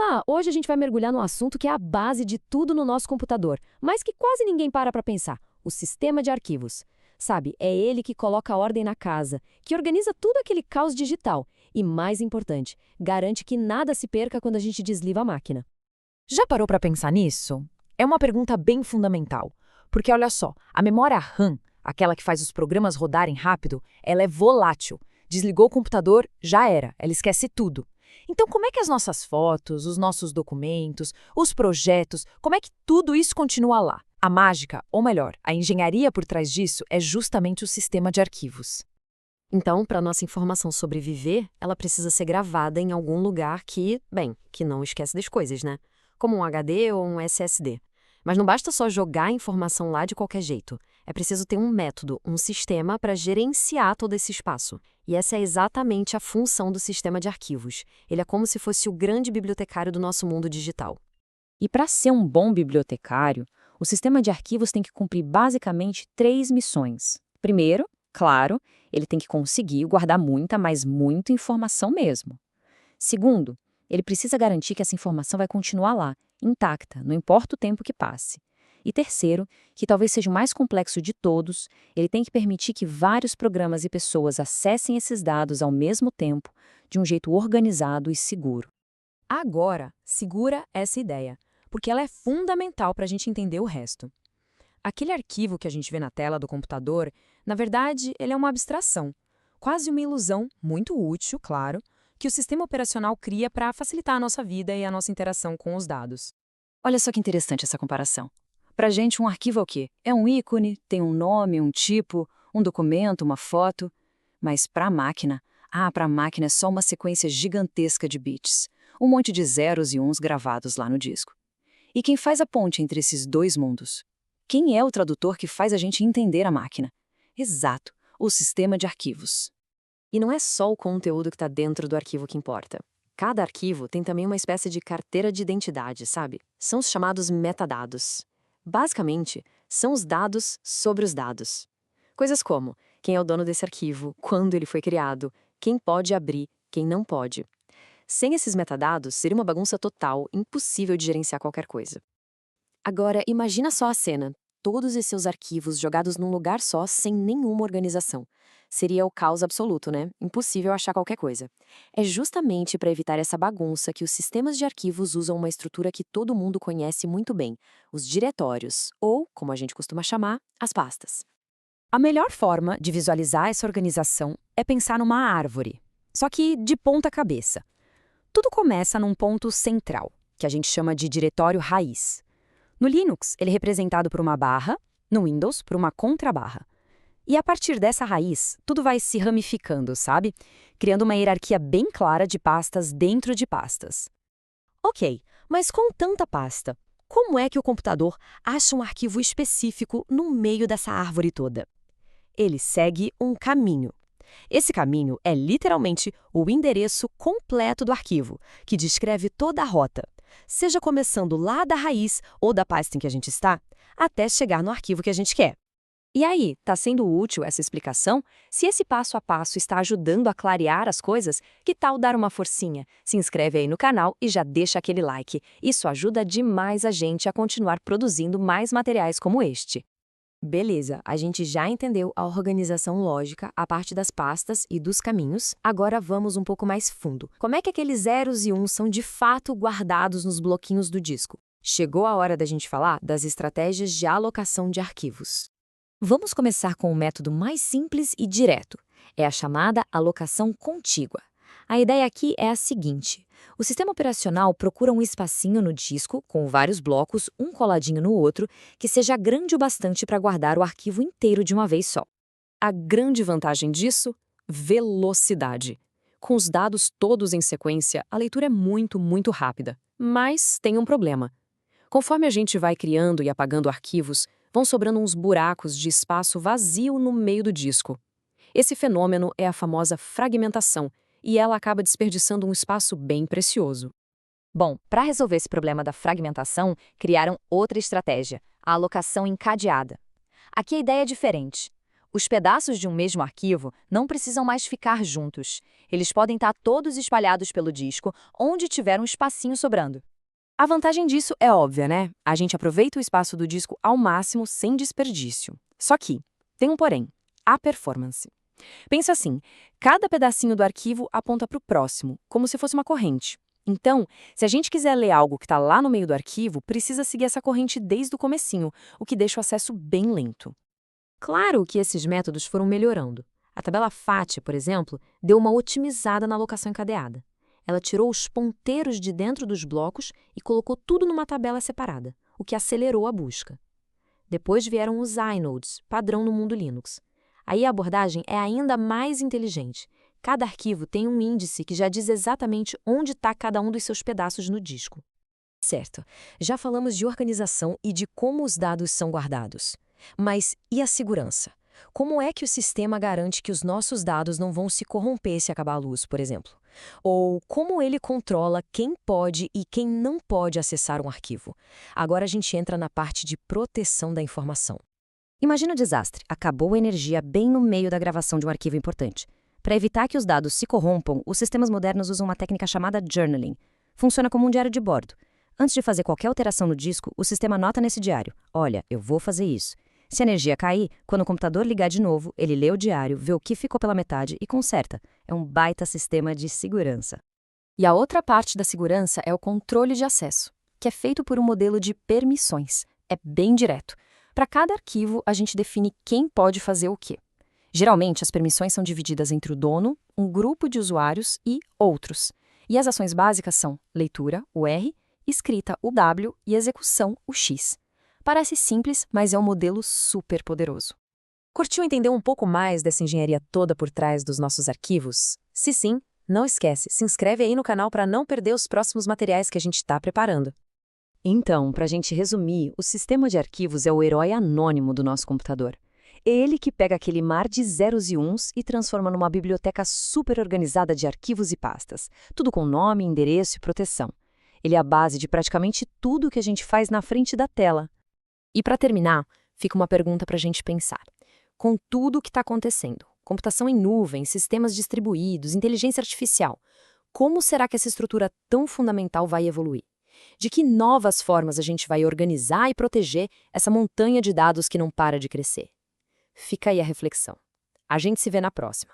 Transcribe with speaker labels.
Speaker 1: Olá! Hoje a gente vai mergulhar num assunto que é a base de tudo no nosso computador, mas que quase ninguém para pensar: o sistema de arquivos. Sabe, é ele que coloca ordem na casa, que organiza tudo aquele caos digital e, mais importante, garante que nada se perca quando a gente desliga a máquina.
Speaker 2: Já parou para pensar nisso? É uma pergunta bem fundamental, porque olha só, a memória RAM, aquela que faz os programas rodarem rápido, ela é volátil. Desligou o computador, já era, ela esquece tudo. Então, como é que as nossas fotos, os nossos documentos, os projetos, como é que tudo isso continua lá? A mágica, ou melhor, a engenharia por trás disso é justamente o sistema de arquivos.
Speaker 1: Então, para nossa informação sobreviver, ela precisa ser gravada em algum lugar que não esquece das coisas, né? Como um HD ou um SSD. Mas não basta só jogar a informação lá de qualquer jeito. É preciso ter um método, um sistema para gerenciar todo esse espaço. E essa é exatamente a função do sistema de arquivos. Ele é como se fosse o grande bibliotecário do nosso mundo digital.
Speaker 3: E para ser um bom bibliotecário, o sistema de arquivos tem que cumprir basicamente 3 missões. Primeiro, claro, ele tem que conseguir guardar muita, mas muita informação mesmo. Segundo, ele precisa garantir que essa informação vai continuar lá, intacta, não importa o tempo que passe. E terceiro, que talvez seja o mais complexo de todos, ele tem que permitir que vários programas e pessoas acessem esses dados ao mesmo tempo, de um jeito organizado e seguro.
Speaker 1: Agora, segura essa ideia, porque ela é fundamental para a gente entender o resto. Aquele arquivo que a gente vê na tela do computador, na verdade, ele é uma abstração, quase uma ilusão, muito útil, claro, que o sistema operacional cria para facilitar a nossa vida e a nossa interação com os dados.
Speaker 3: Olha só que interessante essa comparação. Para a gente, um arquivo é o quê? É um ícone, tem um nome, um tipo, um documento, uma foto. Mas para a máquina é só uma sequência gigantesca de bits. Um monte de zeros e uns gravados lá no disco. E quem faz a ponte entre esses dois mundos? Quem é o tradutor que faz a gente entender a máquina? Exato, o sistema de arquivos.
Speaker 1: E não é só o conteúdo que está dentro do arquivo que importa. Cada arquivo tem também uma espécie de carteira de identidade, sabe? São os chamados metadados. Basicamente, são os dados sobre os dados. Coisas como quem é o dono desse arquivo, quando ele foi criado, quem pode abrir, quem não pode. Sem esses metadados, seria uma bagunça total, impossível de gerenciar qualquer coisa. Agora, imagina só a cena. Todos esses seus arquivos jogados num lugar só, sem nenhuma organização. Seria o caos absoluto, né? Impossível achar qualquer coisa. É justamente para evitar essa bagunça que os sistemas de arquivos usam uma estrutura que todo mundo conhece muito bem, os diretórios, ou, como a gente costuma chamar, as pastas.
Speaker 2: A melhor forma de visualizar essa organização é pensar numa árvore, só que de ponta cabeça. Tudo começa num ponto central, que a gente chama de diretório raiz. No Linux, ele é representado por uma barra, no Windows, por uma contrabarra. E a partir dessa raiz, tudo vai se ramificando, sabe? Criando uma hierarquia bem clara de pastas dentro de pastas. Ok, mas com tanta pasta, como é que o computador acha um arquivo específico no meio dessa árvore toda? Ele segue um caminho. Esse caminho é literalmente o endereço completo do arquivo, que descreve toda a rota, seja começando lá da raiz ou da pasta em que a gente está, até chegar no arquivo que a gente quer. E aí, está sendo útil essa explicação? Se esse passo a passo está ajudando a clarear as coisas, que tal dar uma forcinha? Se inscreve aí no canal e já deixa aquele like. Isso ajuda demais a gente a continuar produzindo mais materiais como este. Beleza, a gente já entendeu a organização lógica, a parte das pastas e dos caminhos. Agora vamos um pouco mais fundo. Como é que aqueles zeros e uns são de fato guardados nos bloquinhos do disco? Chegou a hora da gente falar das estratégias de alocação de arquivos. Vamos começar com o método mais simples e direto. É a chamada alocação contígua. A ideia aqui é a seguinte: o sistema operacional procura um espacinho no disco, com vários blocos, um coladinho no outro, que seja grande o bastante para guardar o arquivo inteiro de uma vez só. A grande vantagem disso? Velocidade. Com os dados todos em sequência, a leitura é muito rápida. Mas tem um problema. Conforme a gente vai criando e apagando arquivos, vão sobrando uns buracos de espaço vazio no meio do disco. Esse fenômeno é a famosa fragmentação, e ela acaba desperdiçando um espaço bem precioso. Bom, para resolver esse problema da fragmentação, criaram outra estratégia, a alocação encadeada. Aqui a ideia é diferente.
Speaker 4: Os pedaços de um mesmo arquivo não precisam mais ficar juntos. Eles podem estar todos espalhados pelo disco, onde tiver um espacinho sobrando.
Speaker 2: A vantagem disso é óbvia, né? A gente aproveita o espaço do disco ao máximo sem desperdício. Só que tem um porém: a performance. Pensa assim, cada pedacinho do arquivo aponta para o próximo, como se fosse uma corrente. Então, se a gente quiser ler algo que está lá no meio do arquivo, precisa seguir essa corrente desde o comecinho, o que deixa o acesso bem lento.
Speaker 1: Claro que esses métodos foram melhorando. A tabela FAT, por exemplo, deu uma otimizada na alocação encadeada. Ela tirou os ponteiros de dentro dos blocos e colocou tudo numa tabela separada, o que acelerou a busca. Depois vieram os inodes, padrão no mundo Linux. Aí a abordagem é ainda mais inteligente. Cada arquivo tem um índice que já diz exatamente onde está cada um dos seus pedaços no disco. Certo, já falamos de organização e de como os dados são guardados. Mas e a segurança? Como é que o sistema garante que os nossos dados não vão se corromper se acabar a luz, por exemplo? Ou como ele controla quem pode e quem não pode acessar um arquivo? Agora a gente entra na parte de proteção da informação.
Speaker 2: Imagina o desastre. Acabou a energia bem no meio da gravação de um arquivo importante. Para evitar que os dados se corrompam, os sistemas modernos usam uma técnica chamada journaling. Funciona como um diário de bordo. Antes de fazer qualquer alteração no disco, o sistema anota nesse diário: olha, eu vou fazer isso. Se a energia cair, quando o computador ligar de novo, ele lê o diário, vê o que ficou pela metade e conserta. É um baita sistema de segurança.
Speaker 3: E a outra parte da segurança é o controle de acesso, que é feito por um modelo de permissões. É bem direto. Para cada arquivo, a gente define quem pode fazer o quê. Geralmente, as permissões são divididas entre o dono, um grupo de usuários e outros. E as ações básicas são leitura, o R, escrita, o W, e execução, o X. Parece simples, mas é um modelo super poderoso.
Speaker 1: Curtiu entender um pouco mais dessa engenharia toda por trás dos nossos arquivos? Se sim, não esquece, se inscreve aí no canal para não perder os próximos materiais que a gente está preparando.
Speaker 3: Então, para a gente resumir, o sistema de arquivos é o herói anônimo do nosso computador. É ele que pega aquele mar de zeros e uns e transforma numa biblioteca super organizada de arquivos e pastas, tudo com nome, endereço e proteção. Ele é a base de praticamente tudo que a gente faz na frente da tela.
Speaker 1: E para terminar, fica uma pergunta para a gente pensar. Com tudo o que está acontecendo, computação em nuvem, sistemas distribuídos, inteligência artificial, como será que essa estrutura tão fundamental vai evoluir? De que novas formas a gente vai organizar e proteger essa montanha de dados que não para de crescer? Fica aí a reflexão. A gente se vê na próxima.